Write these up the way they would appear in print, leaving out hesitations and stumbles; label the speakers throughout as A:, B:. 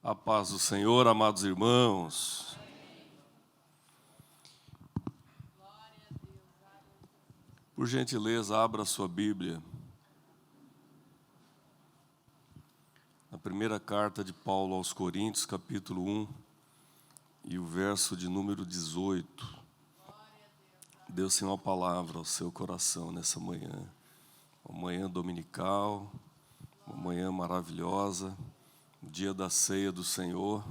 A: A paz do Senhor, amados irmãos. Por gentileza, abra sua Bíblia. Na primeira carta de Paulo aos Coríntios, capítulo 1, e o verso de número 18. Deus tem uma palavra ao seu coração nessa manhã. Uma manhã dominical, uma manhã maravilhosa. O dia da ceia do Senhor,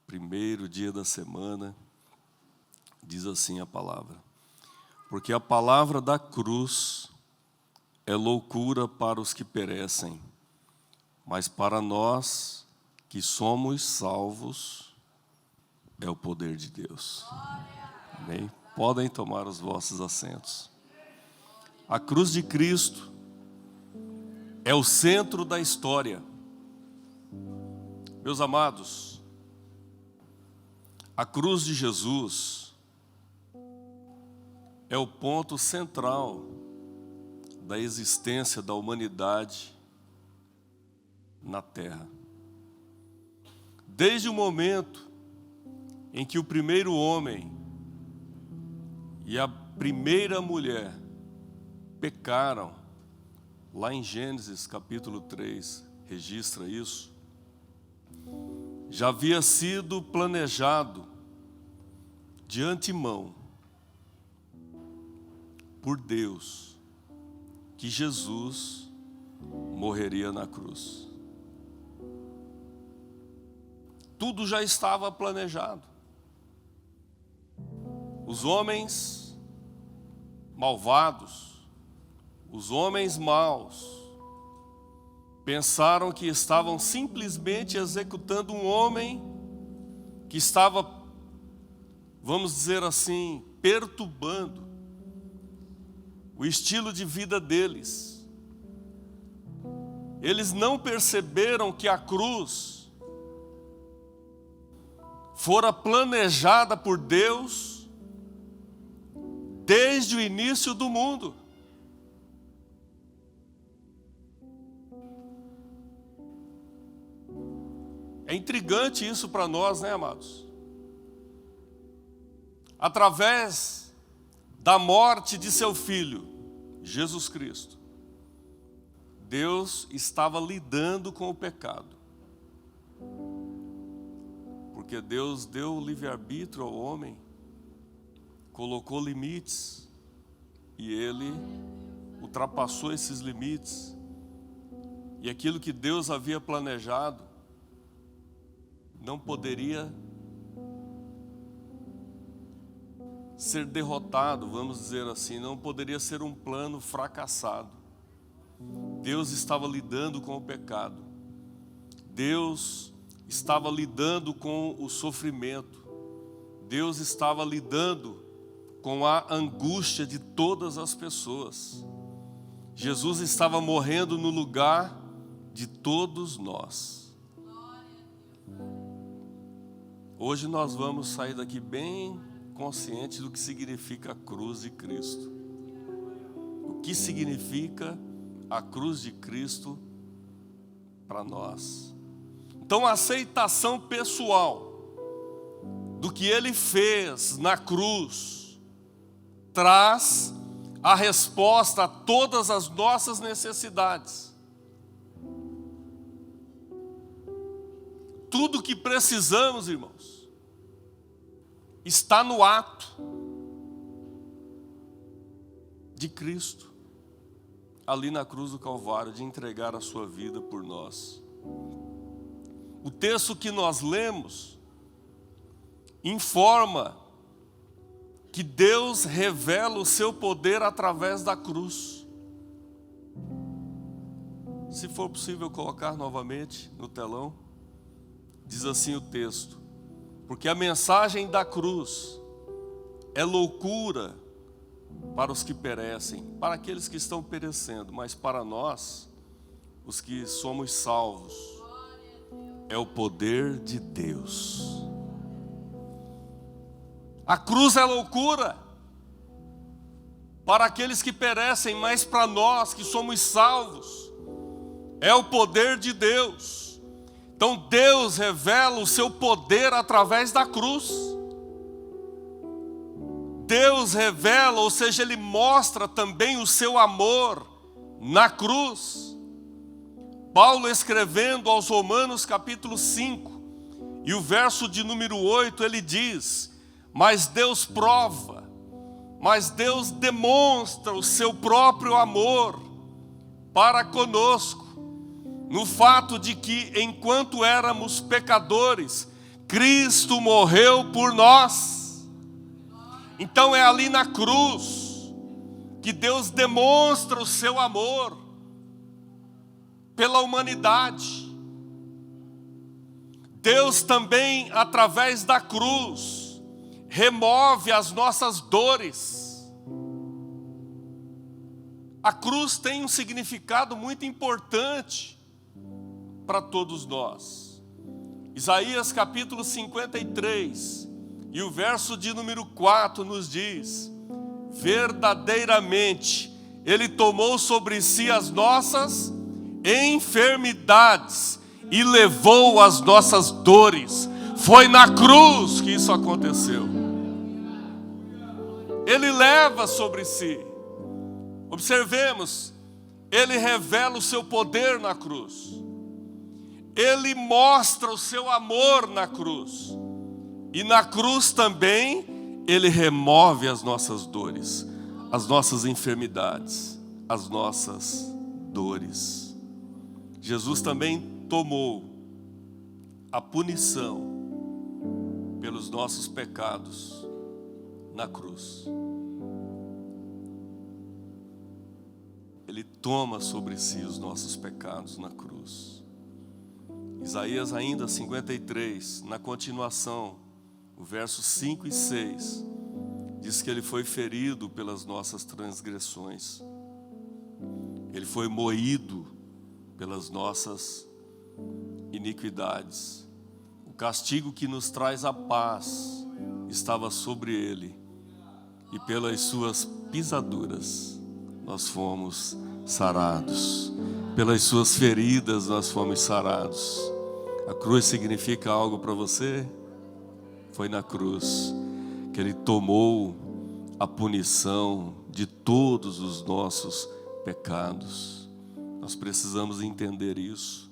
A: primeiro dia da semana, diz assim a palavra: porque a palavra da cruz é loucura para os que perecem, mas para nós que somos salvos, é o poder de Deus. Amém? Podem tomar os vossos assentos. A cruz de Cristo é o centro da história. Meus amados, a cruz de Jesus é o ponto central da existência da humanidade na Terra. Desde o momento em que o primeiro homem e a primeira mulher pecaram, lá em Gênesis capítulo 3, registra isso, já havia sido planejado de antemão por Deus que Jesus morreria na cruz. Tudo já estava planejado. Os homens malvados, os homens maus, pensaram que estavam simplesmente executando um homem que estava, vamos dizer assim, perturbando o estilo de vida deles. Eles não perceberam que a cruz fora planejada por Deus desde o início do mundo. É intrigante isso para nós, né, amados? Através da morte de seu Filho, Jesus Cristo, Deus estava lidando com o pecado. Porque Deus deu o livre-arbítrio ao homem, colocou limites, e ele ultrapassou esses limites. E aquilo que Deus havia planejado não poderia ser derrotado, vamos dizer assim, não poderia ser um plano fracassado. Deus estava lidando com o pecado. Deus estava lidando com o sofrimento. Deus estava lidando com a angústia de todas as pessoas. Jesus estava morrendo no lugar de todos nós. Hoje nós vamos sair daqui bem conscientes do que significa a cruz de Cristo. O que significa a cruz de Cristo para nós. Então a aceitação pessoal do que Ele fez na cruz traz a resposta a todas as nossas necessidades. Tudo que precisamos, irmãos, está no ato de Cristo, ali na cruz do Calvário, de entregar a sua vida por nós. O texto que nós lemos informa que Deus revela o seu poder através da cruz. Se for possível colocar novamente no telão. Diz assim o texto: porque a mensagem da cruz é loucura para os que perecem, para aqueles que estão perecendo, mas para nós, os que somos salvos, é o poder de Deus. A cruz é loucura para aqueles que perecem, mas para nós que somos salvos, é o poder de Deus. Então Deus revela o seu poder através da cruz. Deus revela, ou seja, Ele mostra também o seu amor na cruz. Paulo, escrevendo aos Romanos capítulo 5, e o verso de número 8, ele diz: mas Deus prova, mas Deus demonstra o seu próprio amor para conosco, no fato de que, enquanto éramos pecadores, Cristo morreu por nós. Então é ali na cruz que Deus demonstra o seu amor pela humanidade. Deus também, através da cruz, remove as nossas dores. A cruz tem um significado muito importante para todos nós. Isaías capítulo 53, e o verso de número 4 nos diz: verdadeiramente Ele tomou sobre si as nossas enfermidades e levou as nossas dores. Foi na cruz que isso aconteceu. Ele leva sobre si. Observemos, Ele revela o seu poder na cruz. Ele mostra o seu amor na cruz. E na cruz também Ele remove as nossas dores, as nossas enfermidades, as nossas dores. Jesus também tomou a punição pelos nossos pecados na cruz. Ele toma sobre si os nossos pecados na cruz. Isaías ainda 53, na continuação, o verso 5 e 6, diz que Ele foi ferido pelas nossas transgressões. Ele foi moído pelas nossas iniquidades. O castigo que nos traz a paz estava sobre Ele, e pelas suas pisaduras nós fomos sarados. Pelas suas feridas nós fomos sarados. A cruz significa algo para você? Foi na cruz que Ele tomou a punição de todos os nossos pecados. Nós precisamos entender isso.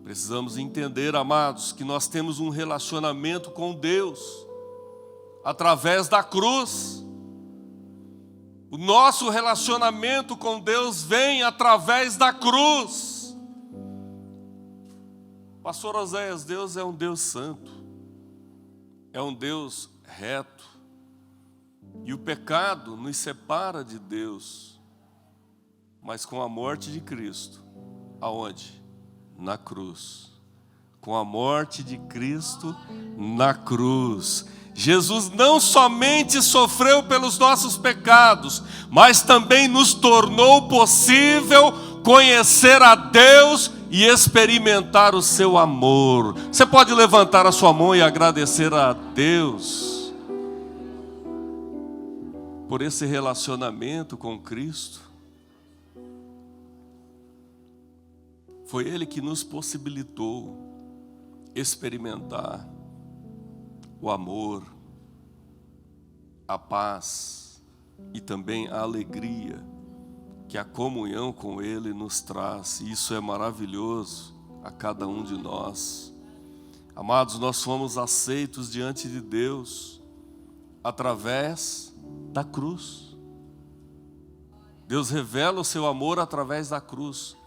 A: Precisamos entender, amados, que nós temos um relacionamento com Deus através da cruz. O nosso relacionamento com Deus vem através da cruz. Pastor Oséias, Deus é um Deus santo, é um Deus reto, e o pecado nos separa de Deus. Mas com a morte de Cristo, aonde? Na cruz. Com a morte de Cristo na cruz, Jesus não somente sofreu pelos nossos pecados, mas também nos tornou possível conhecer a Deus e experimentar o seu amor. Você pode levantar a sua mão e agradecer a Deus por esse relacionamento com Cristo. Foi Ele que nos possibilitou experimentar o amor, a paz e também a alegria que a comunhão com Ele nos traz. E isso é maravilhoso a cada um de nós. Amados, nós fomos aceitos diante de Deus através da cruz. Deus revela o seu amor através da cruz.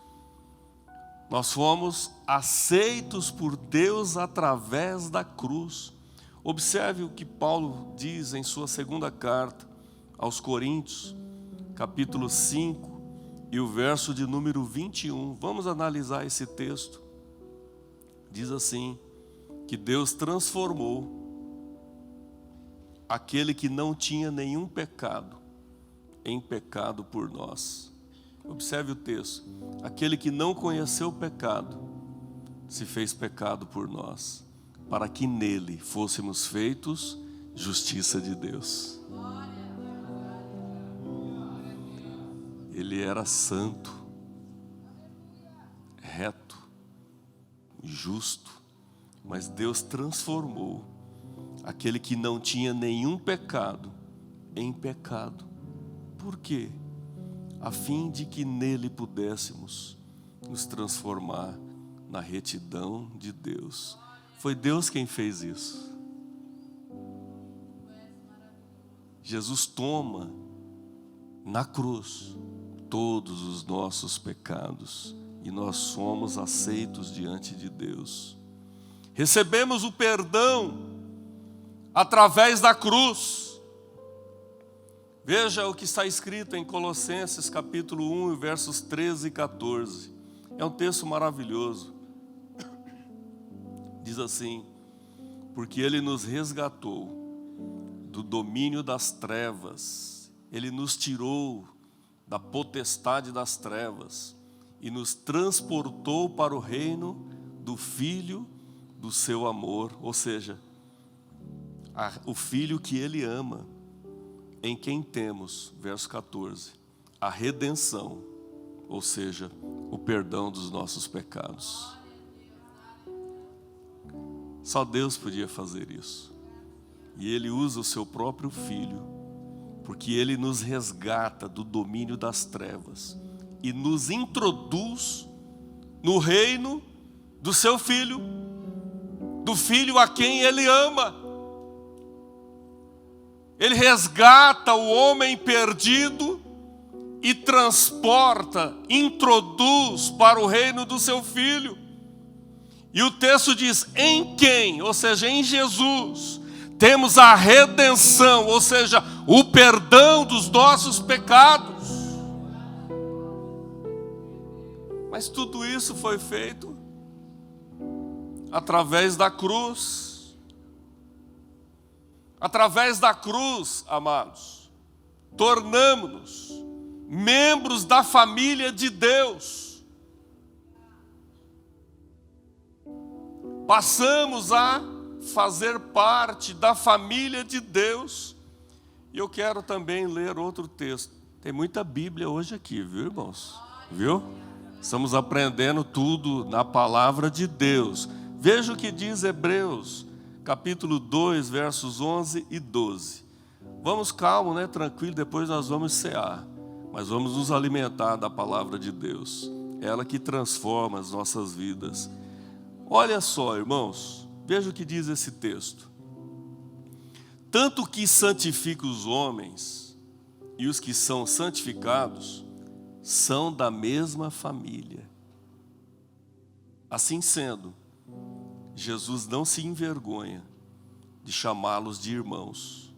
A: Nós fomos aceitos por Deus através da cruz. Observe o que Paulo diz em sua segunda carta aos Coríntios, capítulo 5, e o verso de número 21. Vamos analisar esse texto. Diz assim, que Deus transformou aquele que não tinha nenhum pecado em pecado por nós. Observe o texto. Aquele que não conheceu o pecado se fez pecado por nós, para que nele fôssemos feitos justiça de Deus. Ele era santo, reto, justo, mas Deus transformou aquele que não tinha nenhum pecado em pecado. Por quê? A fim de que nele pudéssemos nos transformar na retidão de Deus. Foi Deus quem fez isso. Jesus toma na cruz todos os nossos pecados e nós somos aceitos diante de Deus. Recebemos o perdão através da cruz. Veja o que está escrito em Colossenses capítulo 1, versos 13 e 14. É um texto maravilhoso. Diz assim: porque Ele nos resgatou do domínio das trevas, Ele nos tirou da potestade das trevas e nos transportou para o reino do Filho do seu amor, ou seja, o Filho que Ele ama, em quem temos, verso 14, a redenção, ou seja, o perdão dos nossos pecados. Só Deus podia fazer isso. E Ele usa o seu próprio Filho, porque Ele nos resgata do domínio das trevas e nos introduz no reino do seu Filho, do Filho a quem Ele ama. Ele resgata o homem perdido e transporta, introduz para o reino do seu Filho. E o texto diz: em quem, ou seja, em Jesus, temos a redenção, ou seja, o perdão dos nossos pecados. Mas tudo isso foi feito através da cruz. Através da cruz, amados, tornamo-nos membros da família de Deus. Passamos a fazer parte da família de Deus. E eu quero também ler outro texto. Tem muita Bíblia hoje aqui, viu, irmãos? Viu? Estamos aprendendo tudo na palavra de Deus. Veja o que diz Hebreus, capítulo 2, versos 11 e 12. Vamos calmo, né? Tranquilo, depois nós vamos cear. Mas vamos nos alimentar da palavra de Deus. Ela que transforma as nossas vidas. Olha só, irmãos, veja o que diz esse texto. Tanto que santifica os homens e os que são santificados são da mesma família. Assim sendo, Jesus não se envergonha de chamá-los de irmãos.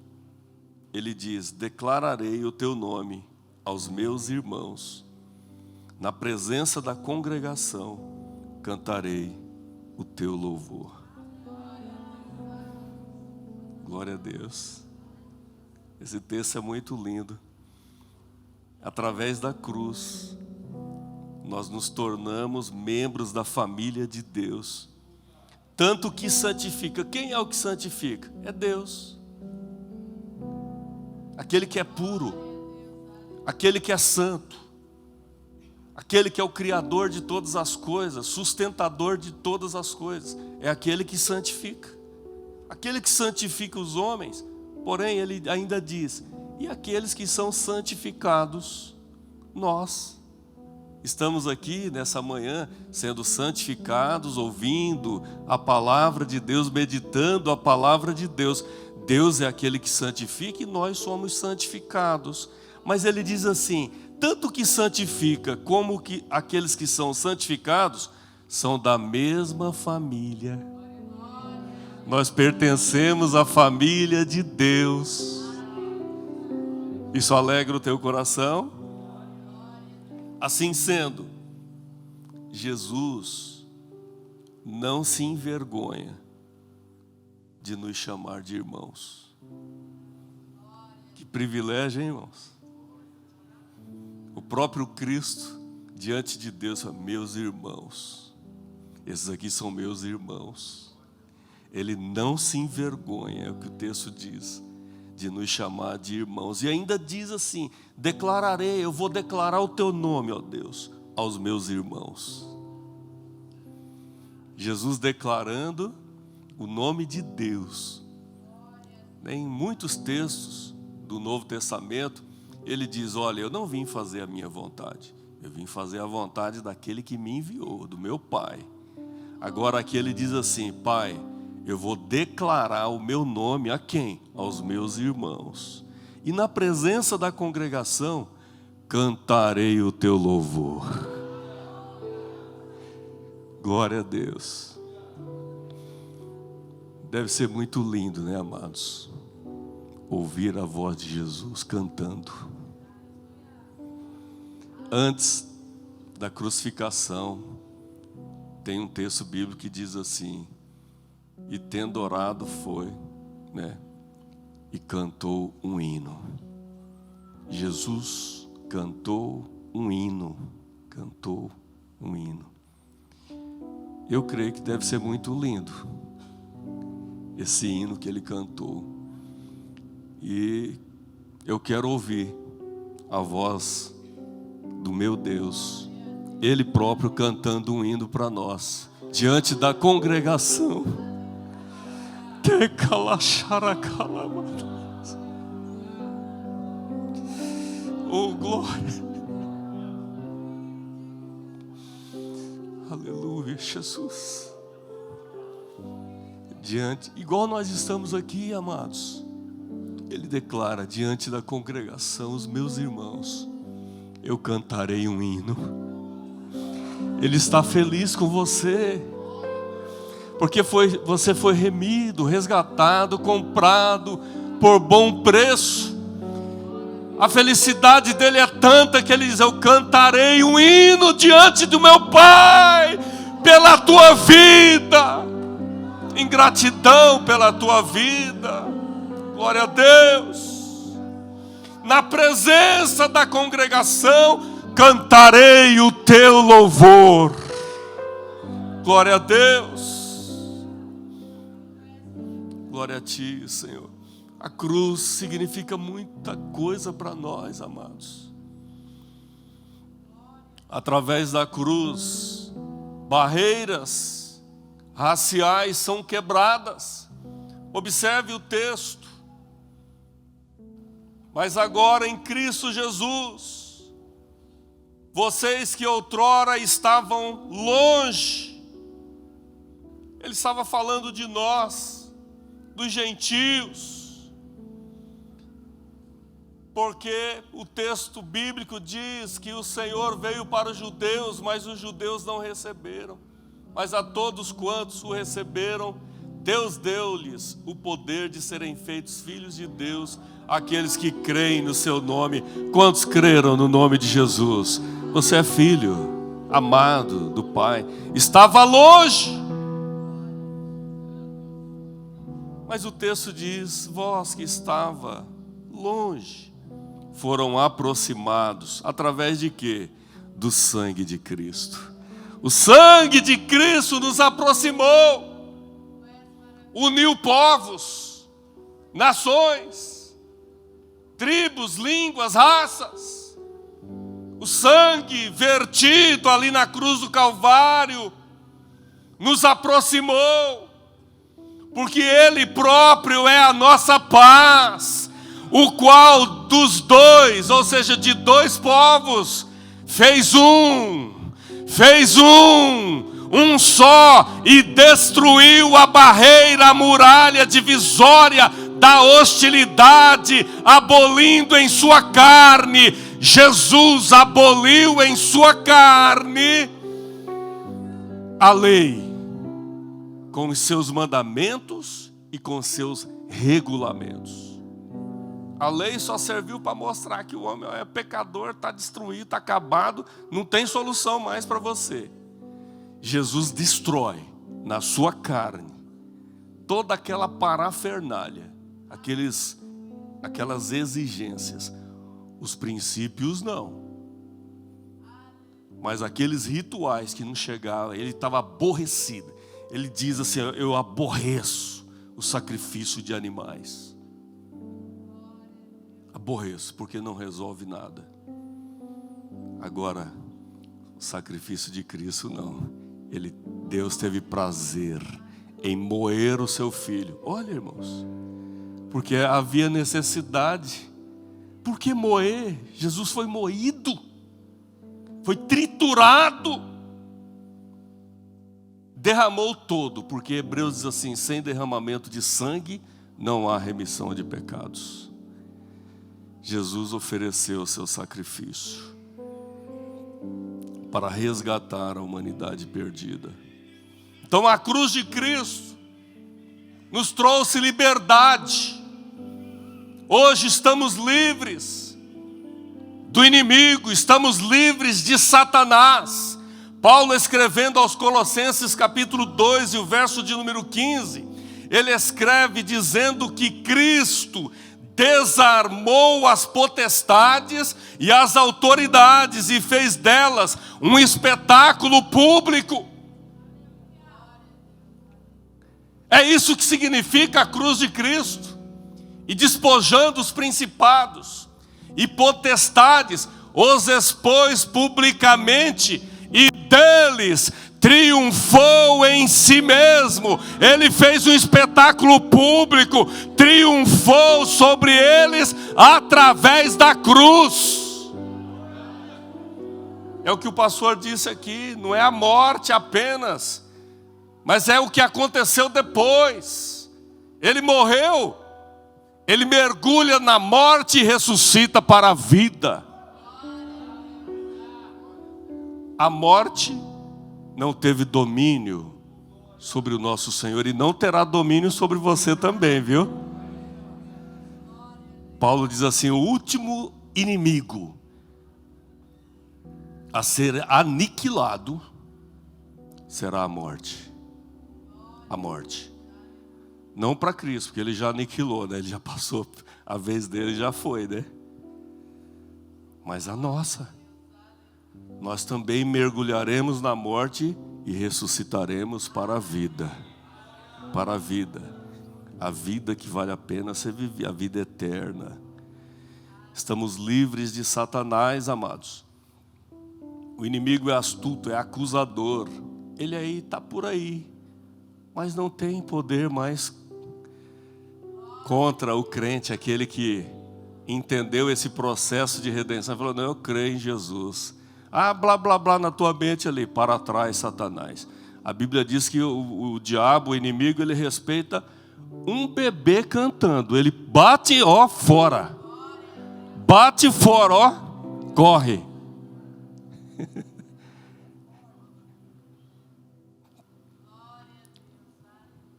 A: Ele diz: declararei o teu nome aos meus irmãos. Na presença da congregação, cantarei o teu louvor. Glória a Deus. Esse texto é muito lindo. Através da cruz, nós nos tornamos membros da família de Deus. Tanto que santifica. Quem é o que santifica? É Deus. Aquele que é puro, aquele que é santo, aquele que é o Criador de todas as coisas, sustentador de todas as coisas, é aquele que santifica. Aquele que santifica os homens, porém ele ainda diz: e aqueles que são santificados, nós estamos aqui nessa manhã sendo santificados, ouvindo a palavra de Deus, meditando a palavra de Deus. Deus é aquele que santifica e nós somos santificados. Mas ele diz assim: tanto que santifica como que aqueles que são santificados são da mesma família. Nós pertencemos à família de Deus. Isso alegra o teu coração? Assim sendo, Jesus não se envergonha de nos chamar de irmãos. Que privilégio, hein, irmãos? O próprio Cristo, diante de Deus, fala: meus irmãos, esses aqui são meus irmãos. Ele não se envergonha, é o que o texto diz, de nos chamar de irmãos. E ainda diz assim: declararei, eu vou declarar o teu nome, ó Deus, aos meus irmãos. Jesus declarando o nome de Deus. Em muitos textos do Novo Testamento, ele diz: olha, eu não vim fazer a minha vontade, eu vim fazer a vontade daquele que me enviou, do meu Pai. Agora aqui ele diz assim: Pai, eu vou declarar o meu nome a quem? Aos meus irmãos. E na presença da congregação, cantarei o teu louvor. Glória a Deus. Deve ser muito lindo, né, amados? Ouvir a voz de Jesus cantando. Antes da crucificação, tem um texto bíblico que diz assim: e tendo orado foi, né, e cantou um hino. Jesus cantou um hino, cantou um hino. Eu creio que deve ser muito lindo esse hino que ele cantou. E eu quero ouvir a voz do meu Deus, Ele próprio cantando um hino para nós, diante da congregação. Oh, glória. Aleluia, Jesus. Igual nós estamos aqui, amados, ele declara diante da congregação: os meus irmãos, eu cantarei um hino. Ele está feliz com você, porque você foi remido, resgatado, comprado por bom preço. A felicidade dele é tanta que ele diz: eu cantarei um hino diante do meu Pai pela tua vida, em gratidão pela tua vida. Glória a Deus. Na presença da congregação, cantarei o teu louvor. Glória a Deus. Glória a ti, Senhor. A cruz significa muita coisa para nós, amados. Através da cruz, barreiras raciais são quebradas. Observe o texto. Mas agora em Cristo Jesus, vocês que outrora estavam longe, ele estava falando de nós, dos gentios, porque o texto bíblico diz que o Senhor veio para os judeus, mas os judeus não receberam. Mas a todos quantos o receberam, Deus deu-lhes o poder de serem feitos filhos de Deus, aqueles que creem no seu nome. Quantos creram no nome de Jesus? Você é filho amado do Pai. Estava longe, mas o texto diz: vós que estava longe, foram aproximados. Através de quê? Do sangue de Cristo. O sangue de Cristo nos aproximou, uniu povos, nações, tribos, línguas, raças. O sangue vertido ali na cruz do Calvário nos aproximou, porque Ele próprio é a nossa paz, o qual dos dois, ou seja, de dois povos, fez um só, e destruiu a barreira, a muralha divisória da hostilidade, abolindo em sua carne. Jesus aboliu em sua carne a lei, com os seus mandamentos e com seus regulamentos. A lei só serviu para mostrar que o homem é pecador, está destruído, está acabado, não tem solução mais para você. Jesus destrói na sua carne toda aquela parafernália, aquelas exigências. Os princípios não, mas aqueles rituais que não chegavam, ele estava aborrecido. Ele diz assim: eu aborreço o sacrifício de animais. Aborreço, porque não resolve nada. Agora, o sacrifício de Cristo não. Ele Deus teve prazer em moer o seu filho. Olha, irmãos, porque havia necessidade. Por que moer? Jesus foi moído, foi triturado, derramou todo, porque Hebreus diz assim: sem derramamento de sangue não há remissão de pecados. Jesus ofereceu o seu sacrifício para resgatar a humanidade perdida. Então a cruz de Cristo nos trouxe liberdade. Hoje estamos livres do inimigo, estamos livres de Satanás. Paulo, escrevendo aos Colossenses capítulo 2 e o verso de número 15, ele escreve dizendo que Cristo desarmou as potestades e as autoridades e fez delas um espetáculo público. É isso que significa a cruz de Cristo. E despojando os principados e potestades, os expôs publicamente e deles triunfou em si mesmo. Ele fez um espetáculo público, triunfou sobre eles através da cruz. É o que o pastor disse aqui, não é a morte apenas, mas é o que aconteceu depois. Ele morreu, ele mergulha na morte e ressuscita para a vida. A morte não teve domínio sobre o nosso Senhor e não terá domínio sobre você também, viu? Paulo diz assim: o último inimigo a ser aniquilado será a morte. A morte. Não para Cristo, porque ele já aniquilou, né? Ele já passou, a vez dele já foi, né? Mas a nossa. Nós também mergulharemos na morte e ressuscitaremos para a vida. Para a vida. A vida que vale a pena ser vivida, a vida eterna. Estamos livres de Satanás, amados. O inimigo é astuto, é acusador. Ele aí está por aí, mas não tem poder mais contra o crente, aquele que entendeu esse processo de redenção. Falou: não, eu creio em Jesus. Ah, blá, blá, blá na tua mente ali, para trás, Satanás. A Bíblia diz que o diabo, o inimigo, ele respeita um bebê cantando. Ele bate, ó, fora. Bate fora, ó, corre.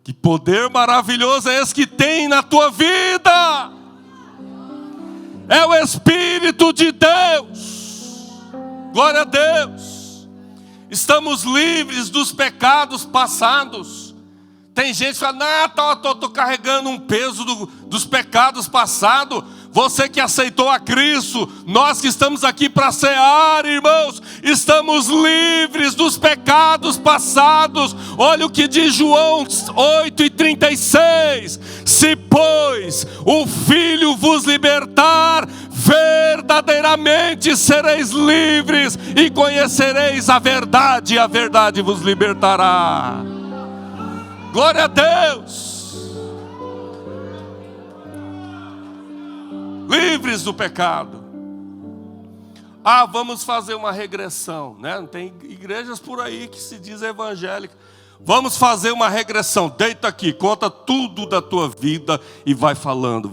A: Que poder maravilhoso é esse que tem na tua vida? É o Espírito de Deus. Glória a Deus. Estamos livres dos pecados passados. Tem gente que fala: não, estou carregando um peso dos pecados passados. Você que aceitou a Cristo, nós que estamos aqui para cear, irmãos, estamos livres dos pecados passados. Olha o que diz João 8:36. Se, pois, o Filho vos libertar, verdadeiramente sereis livres e conhecereis a verdade, e a verdade vos libertará. Glória a Deus. Livres do pecado. Ah, vamos fazer uma regressão, né? Tem igrejas por aí que se diz evangélica. Vamos fazer uma regressão. Deita aqui, conta tudo da tua vida e vai falando,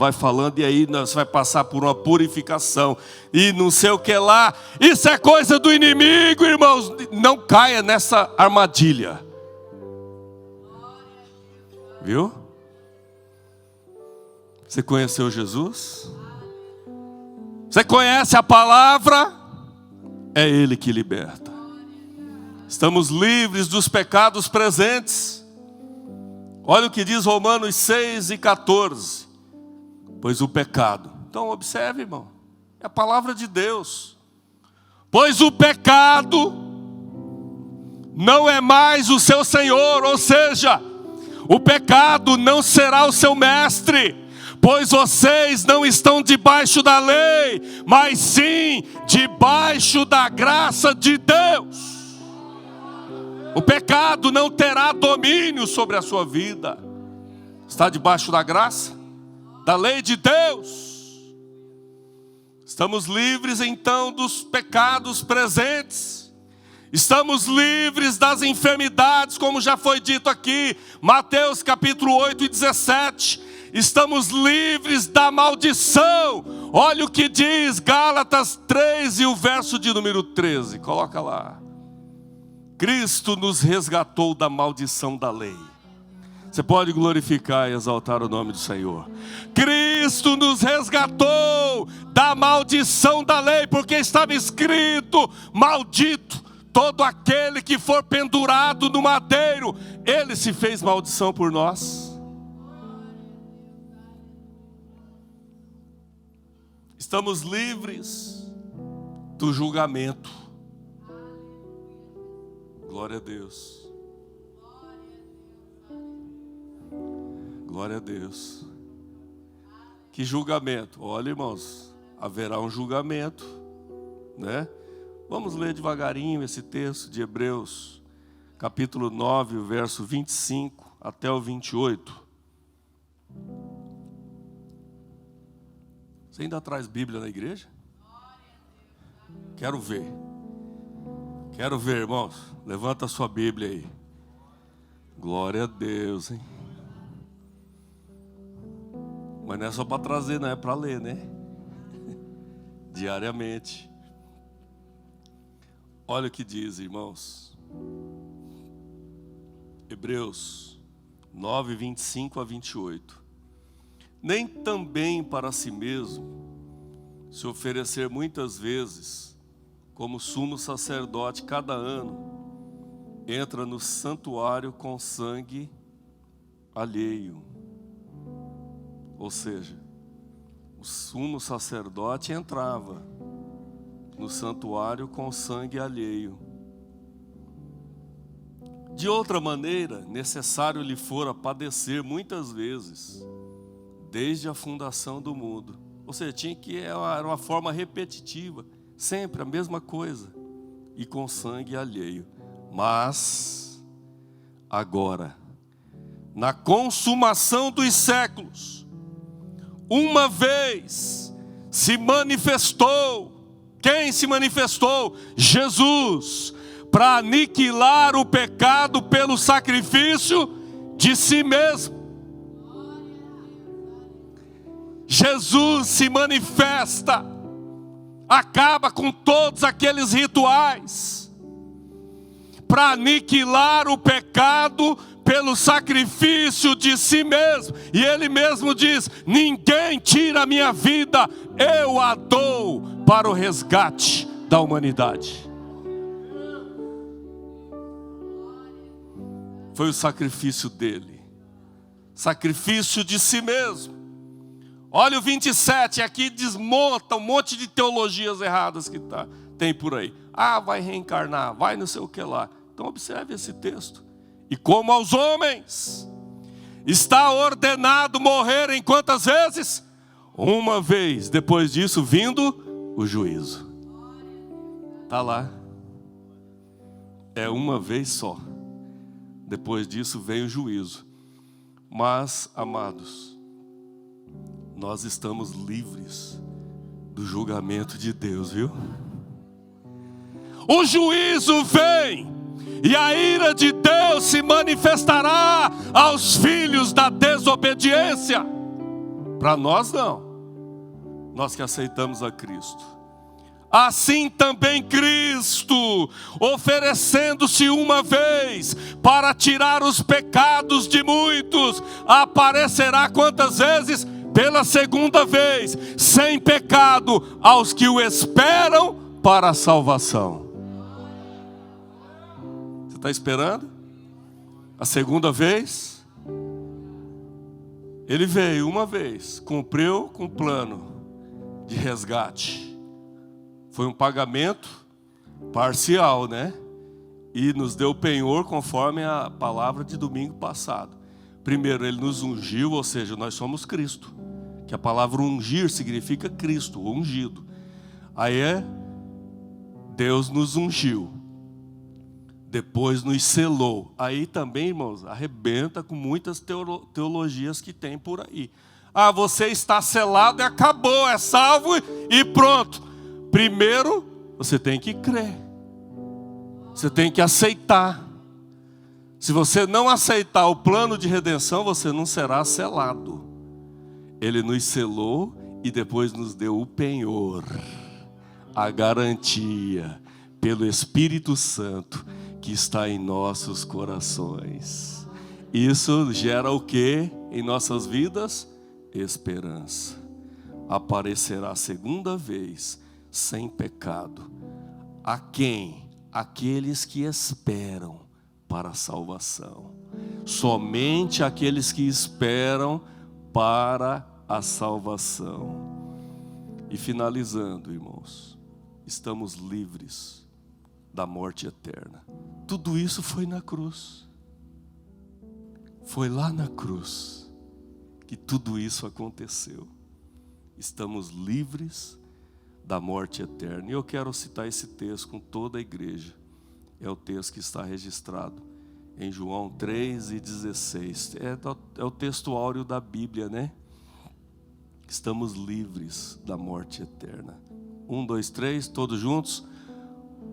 A: e aí você vai passar por uma purificação e não sei o que lá. Isso é coisa do inimigo, irmãos. Não caia nessa armadilha. Viu? Você conheceu Jesus? Você conhece a palavra? É Ele que liberta. Estamos livres dos pecados presentes. Olha o que diz Romanos 6:14. Pois o pecado. Então observe, irmão. É a palavra de Deus. Pois o pecado não é mais o seu senhor. Ou seja, o pecado não será o seu mestre. Pois vocês não estão debaixo da lei, mas sim debaixo da graça de Deus. O pecado não terá domínio sobre a sua vida. Está debaixo da graça, da lei de Deus. Estamos livres então dos pecados presentes. Estamos livres das enfermidades, como já foi dito aqui, Mateus capítulo 8 e 17. Estamos livres da maldição. Olha o que diz Gálatas 3 e o verso de número 13. Coloca lá. Cristo nos resgatou da maldição da lei. Você pode glorificar e exaltar o nome do Senhor. Cristo nos resgatou da maldição da lei, porque estava escrito: maldito todo aquele que for pendurado no madeiro. Ele se fez maldição por nós. Estamos livres do julgamento. Glória a Deus. Glória a Deus. Que julgamento? Olha, irmãos, haverá um julgamento, né? Vamos ler devagarinho esse texto de Hebreus, capítulo 9, o verso 25 até o 28. Você ainda traz Bíblia na igreja? Quero ver. Quero ver, irmãos. Levanta a sua Bíblia aí. Glória a Deus, hein? Mas não é só para trazer, não é para ler, né? Diariamente. Olha o que diz, irmãos. Hebreus 9, 25 a 28. Nem também para si mesmo se oferecer muitas vezes, como sumo sacerdote cada ano, entra no santuário com sangue alheio. Ou seja, o sumo sacerdote entrava no santuário com sangue alheio. De outra maneira, necessário lhe fora padecer muitas vezes, desde a fundação do mundo. Ou seja, era uma forma repetitiva, sempre a mesma coisa, e com sangue alheio. Mas, agora, na consumação dos séculos, uma vez se manifestou. Quem se manifestou? Jesus, para aniquilar o pecado pelo sacrifício de si mesmo. Jesus se manifesta, acaba com todos aqueles rituais, para aniquilar o pecado pelo sacrifício de si mesmo. E Ele mesmo diz: ninguém tira a minha vida, eu a dou para o resgate da humanidade. Foi o sacrifício dele, sacrifício de si mesmo. Olha o 27, aqui desmonta um monte de teologias erradas que tem por aí. Ah, vai reencarnar, vai não sei o que lá. Então observe esse texto. E como aos homens está ordenado morrer em quantas vezes? Uma vez. Depois disso vindo o juízo. Está lá. É uma vez só. Depois disso vem o juízo. Mas, amados, nós estamos livres do julgamento de Deus, viu? O juízo vem e a ira de Deus se manifestará aos filhos da desobediência. Para nós não, nós que aceitamos a Cristo. Assim também Cristo, oferecendo-se uma vez para tirar os pecados de muitos, aparecerá quantas vezes? Pela segunda vez, sem pecado, aos que o esperam para a salvação. Você está esperando? A segunda vez? Ele veio uma vez, cumpriu com o plano de resgate. Foi um pagamento parcial, né? E nos deu penhor conforme a palavra de domingo passado. Primeiro, Ele nos ungiu, ou seja, nós somos Cristo. Que a palavra ungir significa Cristo, ungido. Aí Deus nos ungiu. depois nos selou. Aí também, irmãos, arrebenta com muitas teologias que tem por aí. Ah, você está selado e acabou, é salvo e pronto. Primeiro, você tem que crer. Você tem que aceitar. Se você não aceitar o plano de redenção, você não será selado. Ele nos selou e depois nos deu o penhor, a garantia, pelo Espírito Santo que está em nossos corações. Isso gera o que em nossas vidas? Esperança. Aparecerá a segunda vez sem pecado. A quem? Aqueles que esperam para a salvação. Somente aqueles que esperam para a salvação. E finalizando, irmãos, estamos livres da morte eterna. Tudo isso foi na cruz. Foi lá na cruz que tudo isso aconteceu. Estamos livres da morte eterna. E eu quero citar esse texto com toda a igreja. É o texto que está registrado em João 3:16. É o texto áureo da Bíblia, né? Estamos livres da morte eterna. 1, 2, 3, todos juntos.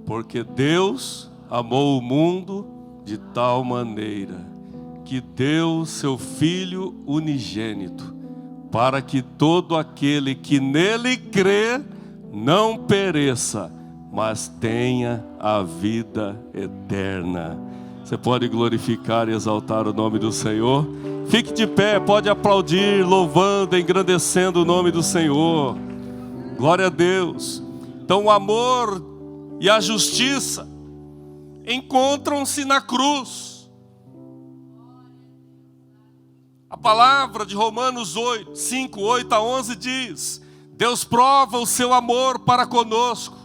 A: Porque Deus amou o mundo de tal maneira que deu seu Filho unigênito, para que todo aquele que nele crê não pereça, mas tenha a vida eterna. Você pode glorificar e exaltar o nome do Senhor? Fique de pé, pode aplaudir, louvando, engrandecendo o nome do Senhor. Glória a Deus. Então o amor e a justiça encontram-se na cruz. A palavra de Romanos 8, 5, 8 a 11 diz: Deus prova o seu amor para conosco,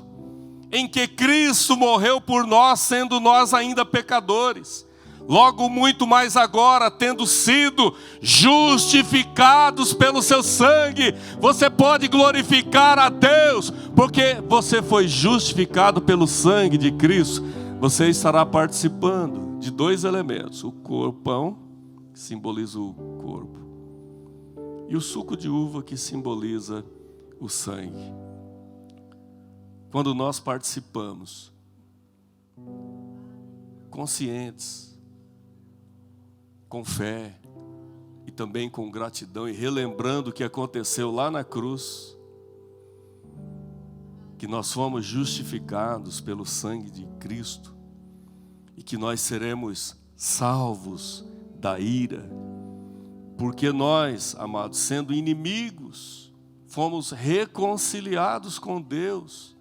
A: em que Cristo morreu por nós, sendo nós ainda pecadores. Logo muito mais agora, tendo sido justificados pelo seu sangue, você pode glorificar a Deus, porque você foi justificado pelo sangue de Cristo. Você estará participando de dois elementos: o pão, que simboliza o corpo, e o suco de uva, que simboliza o sangue. Quando nós participamos, conscientes, com fé e também com gratidão, e relembrando o que aconteceu lá na cruz, que nós fomos justificados pelo sangue de Cristo e que nós seremos salvos da ira, porque nós, amados, sendo inimigos, fomos reconciliados com Deus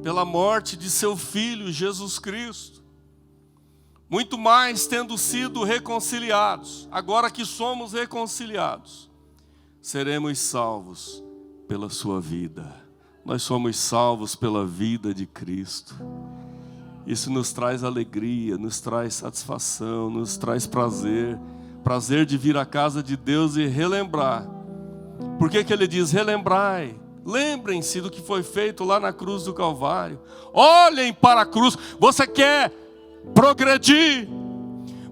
A: pela morte de seu Filho Jesus Cristo. Muito mais, tendo sido reconciliados, agora que somos reconciliados, seremos salvos pela sua vida. Nós somos salvos pela vida de Cristo. Isso nos traz alegria, nos traz satisfação, nos traz prazer. Prazer de vir à casa de Deus e relembrar. Por que ele diz relembrai? Lembrem-se do que foi feito lá na cruz do Calvário. Olhem para a cruz. Você quer progredir?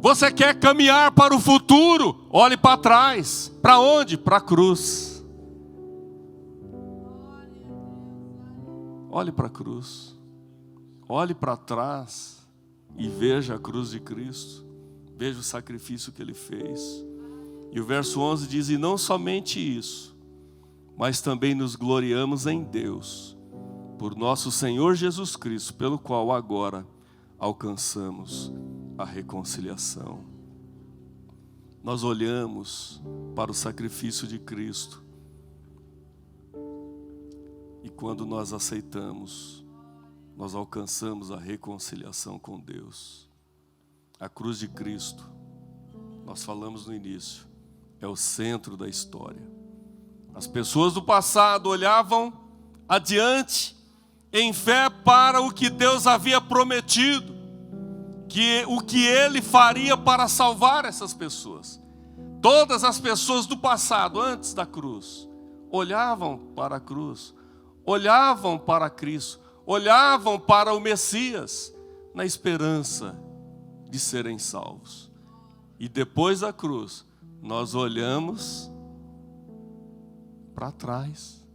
A: Você quer caminhar para o futuro? Olhe para trás. Para onde? Para a cruz. Olhe para a cruz. Olhe para trás e veja a cruz de Cristo. Veja o sacrifício que Ele fez. E o verso 11 diz: e não somente isso, mas também nos gloriamos em Deus, por nosso Senhor Jesus Cristo, pelo qual agora alcançamos a reconciliação. Nós olhamos para o sacrifício de Cristo, e quando nós aceitamos, nós alcançamos a reconciliação com Deus. A cruz de Cristo, nós falamos no início, é o centro da história. As pessoas do passado olhavam adiante em fé para o que Deus havia prometido, o que Ele faria para salvar essas pessoas. Todas as pessoas do passado, antes da cruz, olhavam para a cruz, olhavam para Cristo, olhavam para o Messias, na esperança de serem salvos. E depois da cruz, nós olhamos para trás,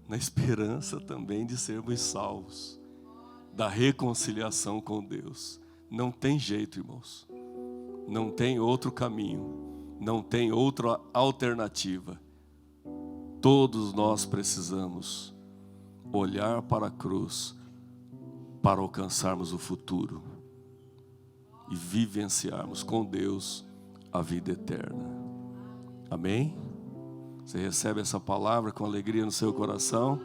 A: na esperança também de sermos salvos, da reconciliação com Deus. Não tem jeito, irmãos. Não tem outro caminho. Não tem outra alternativa. Todos nós precisamos olhar para a cruz para alcançarmos o futuro e vivenciarmos com Deus a vida eterna. Amém? Você recebe essa palavra com alegria no seu coração?